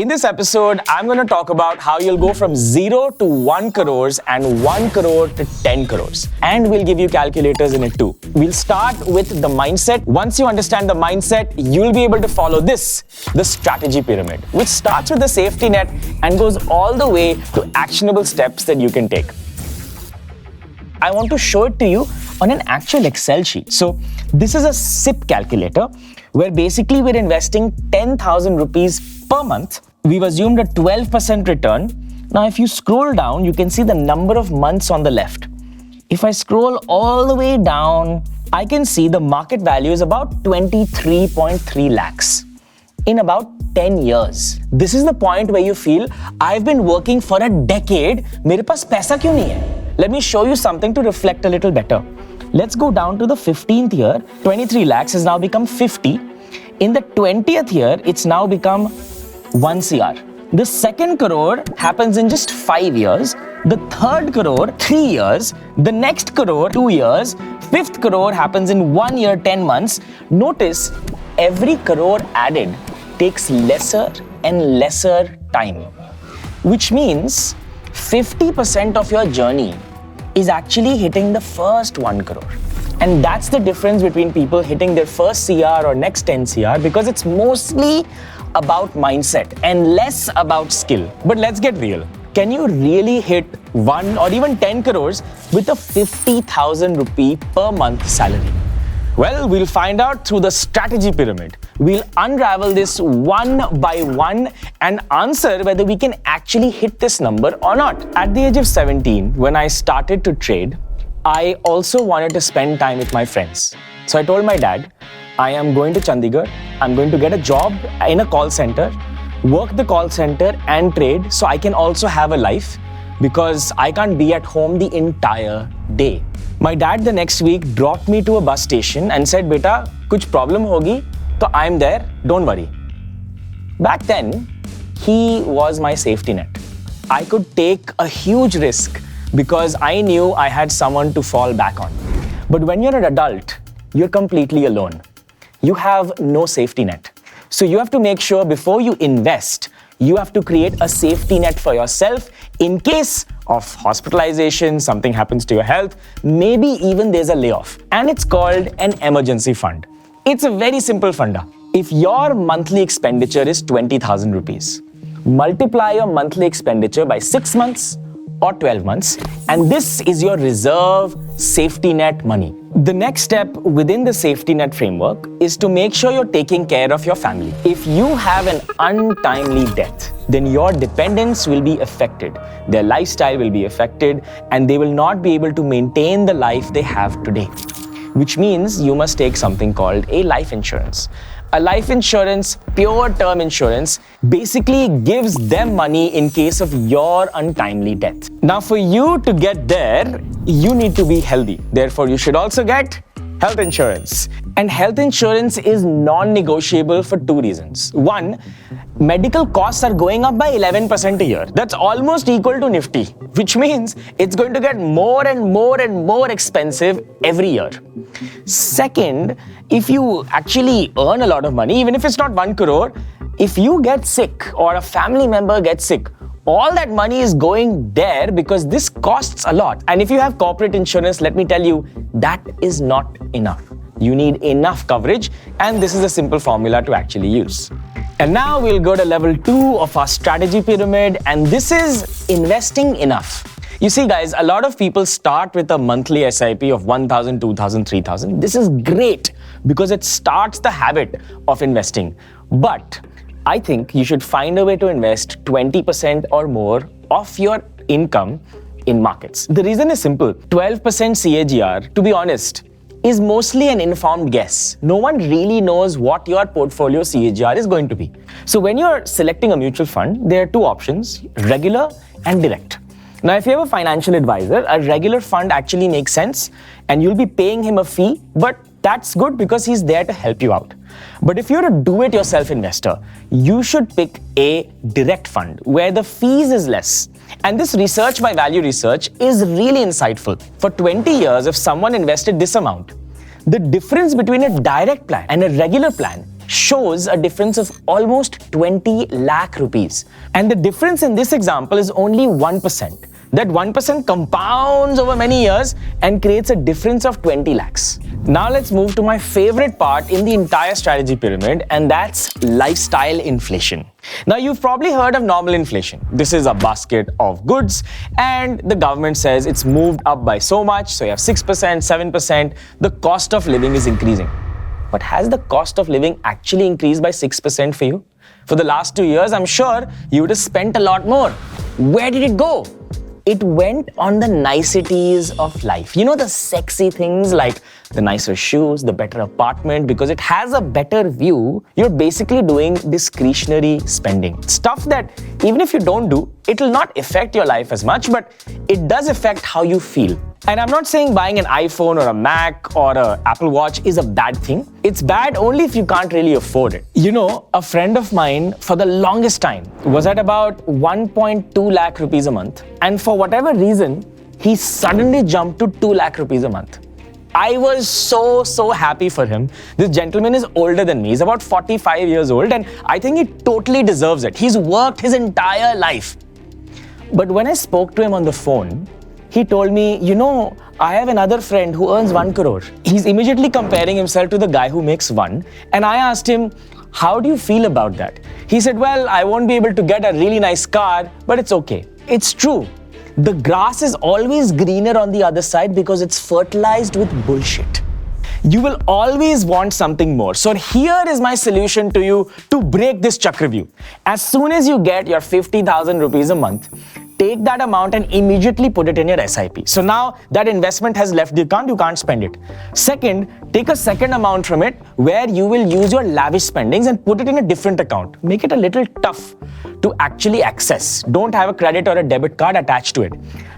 In this episode, I'm going to talk about how you'll go from 0 to 1 crores and 1 crore to 10 crores. And we'll give you calculators in it too. We'll start with the mindset. Once you understand the mindset, you'll be able to follow this, the strategy pyramid, which starts with the safety net and goes all the way to actionable steps that you can take. I want to show it to you on an actual Excel sheet. So this is a SIP calculator where basically we're investing 10,000 rupees per month. We've assumed a 12% return. Now, if you scroll down, you can see the number of months on the left. If I scroll all the way down, I can see the market value is about 23.3 lakhs in about 10 years. This is the point where you feel, I've been working for a decade, मेरे पास पैसा क्यों नहीं है? Let me show you something to reflect a little better. Let's go down to the 15th year. 23 lakhs has now become 50. In the 20th year, it's now become 1 CR. The second crore happens in just 5 years. The third crore, 3 years. The next crore, 2 years. Fifth crore happens in 1 year, 10 months. Notice, every crore added takes lesser and lesser time, which means 50% of your journey is actually hitting the first 1 crore. And that's the difference between people hitting their first CR or next 10 CR, because it's mostly about mindset and less about skill. But let's get real. Can you really hit 1 or even 10 crores with a 50,000 rupee per month salary? Well, we'll find out through the strategy pyramid. We'll unravel this one by one and answer whether we can actually hit this number or not. At the age of 17, when I started to trade, I also wanted to spend time with my friends. So I told my dad, I am going to Chandigarh. I'm going to get a job in a call center, work the call center and trade so I can also have a life, because I can't be at home the entire day. My dad the next week dropped me to a bus station and said, "Beta, kuch problem hogi, so I'm there, don't worry." Back then, he was my safety net. I could take a huge risk because I knew I had someone to fall back on. But when you're an adult, you're completely alone. You have no safety net. So you have to make sure before you invest, you have to create a safety net for yourself in case of hospitalization, something happens to your health, maybe even there's a layoff. And it's called an emergency fund. It's a very simple funda. If your monthly expenditure is 20,000 rupees, multiply your monthly expenditure by 6 months or 12 months, and this is your reserve safety net money. The next step within the safety net framework is to make sure you're taking care of your family. If you have an untimely death, then your dependents will be affected, their lifestyle will be affected, and they will not be able to maintain the life they have today. Which means you must take something called a life insurance. A life insurance, pure term insurance, basically gives them money in case of your untimely death. Now, for you to get there, you need to be healthy. Therefore, you should also get health insurance. And health insurance is non-negotiable for 2 reasons. One, medical costs are going up by 11% a year. That's almost equal to Nifty, which means it's going to get more and more and more expensive every year. Second, if you actually earn a lot of money, even if it's not 1 crore, if you get sick or a family member gets sick, all that money is going there because this costs a lot. And if you have corporate insurance, let me tell you, that is not enough. You need enough coverage, and this is a simple formula to actually use. And now we'll go to level 2 of our strategy pyramid, and this is investing enough. You see, guys, a lot of people start with a monthly SIP of 1,000, 2,000, 3,000. This is great because it starts the habit of investing. But I think you should find a way to invest 20% or more of your income in markets. The reason is simple. 12% CAGR, to be honest, is mostly an informed guess. No one really knows what your portfolio CAGR is going to be. So when you're selecting a mutual fund, there are 2 options, regular and direct. Now, if you have a financial advisor, a regular fund actually makes sense and you'll be paying him a fee, but that's good because he's there to help you out. But if you're a do-it-yourself investor, you should pick a direct fund where the fees is less. And this research by Value Research is really insightful. For 20 years, if someone invested this amount, the difference between a direct plan and a regular plan shows a difference of almost 20 lakh rupees. And the difference in this example is only 1%. That 1% compounds over many years and creates a difference of 20 lakhs. Now let's move to my favorite part in the entire strategy pyramid, and that's lifestyle inflation. Now you've probably heard of normal inflation. This is a basket of goods and the government says it's moved up by so much, so you have 6%, 7%, the cost of living is increasing. But has the cost of living actually increased by 6% for you? For the last 2 years, I'm sure you would have spent a lot more. Where did it go? It went on the niceties of life. You know, the sexy things like the nicer shoes, the better apartment, because it has a better view. You're basically doing discretionary spending. Stuff that even if you don't do, it will not affect your life as much, but it does affect how you feel. And I'm not saying buying an iPhone or a Mac or an Apple Watch is a bad thing. It's bad only if you can't really afford it. You know, a friend of mine for the longest time was at about 1.2 lakh rupees a month. And for whatever reason, he suddenly jumped to 2 lakh rupees a month. I was so happy for him. This gentleman is older than me. He's about 45 years old and I think he totally deserves it. He's worked his entire life. But when I spoke to him on the phone, he told me, you know, I have another friend who earns 1 crore. He's immediately comparing himself to the guy who makes 1. And I asked him, how do you feel about that? He said, well, I won't be able to get a really nice car, but it's okay. It's true. The grass is always greener on the other side because it's fertilized with bullshit. You will always want something more. So here is my solution to you to break this Chakravyuh. As soon as you get your 50,000 rupees a month, take that amount and immediately put it in your SIP. So now that investment has left the account, you can't spend it. Second, take a second amount from it where you will use your lavish spendings and put it in a different account. Make it a little tough to actually access. Don't have a credit or a debit card attached to it.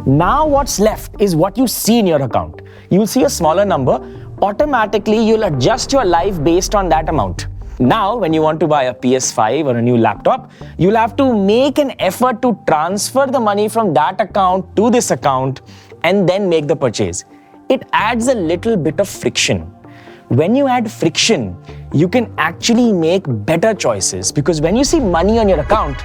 Now what's left is what you see in your account. You'll see a smaller number. Automatically, you'll adjust your life based on that amount. Now, when you want to buy a PS5 or a new laptop, you'll have to make an effort to transfer the money from that account to this account and then make the purchase. It adds a little bit of friction. When you add friction, you can actually make better choices because when you see money on your account,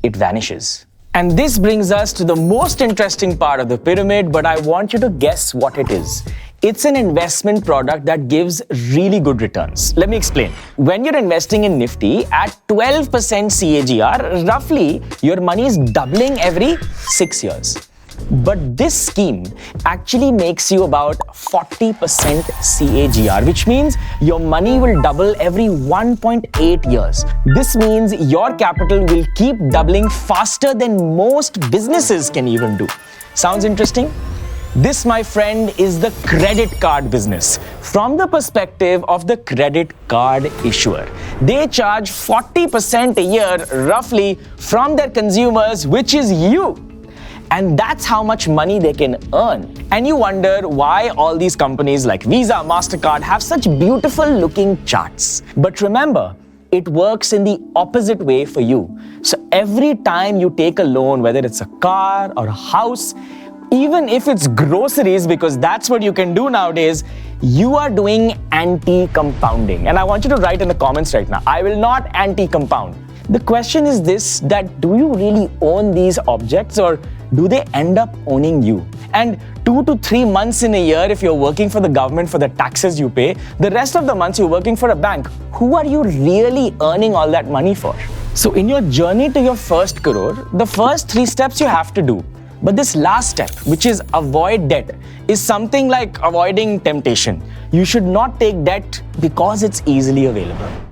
it vanishes. And this brings us to the most interesting part of the pyramid, but I want you to guess what it is. It's an investment product that gives really good returns. Let me explain. When you're investing in Nifty at 12% CAGR, roughly your money is doubling every 6 years. But this scheme actually makes you about 40% CAGR, which means your money will double every 1.8 years. This means your capital will keep doubling faster than most businesses can even do. Sounds interesting? This, my friend, is the credit card business. From the perspective of the credit card issuer, they charge 40% a year roughly from their consumers, which is you. And that's how much money they can earn. And you wonder why all these companies like Visa, MasterCard have such beautiful looking charts. But remember, it works in the opposite way for you. So every time you take a loan, whether it's a car or a house, even if it's groceries, because that's what you can do nowadays, you are doing anti-compounding. And I want you to write in the comments right now, I will not anti-compound. The question is this, that do you really own these objects or do they end up owning you? And 2 to 3 months in a year, if you're working for the government for the taxes you pay, the rest of the months you're working for a bank, who are you really earning all that money for? So in your journey to your first crore, the first 3 steps you have to do. But this last step, which is avoid debt, is something like avoiding temptation. You should not take debt because it's easily available.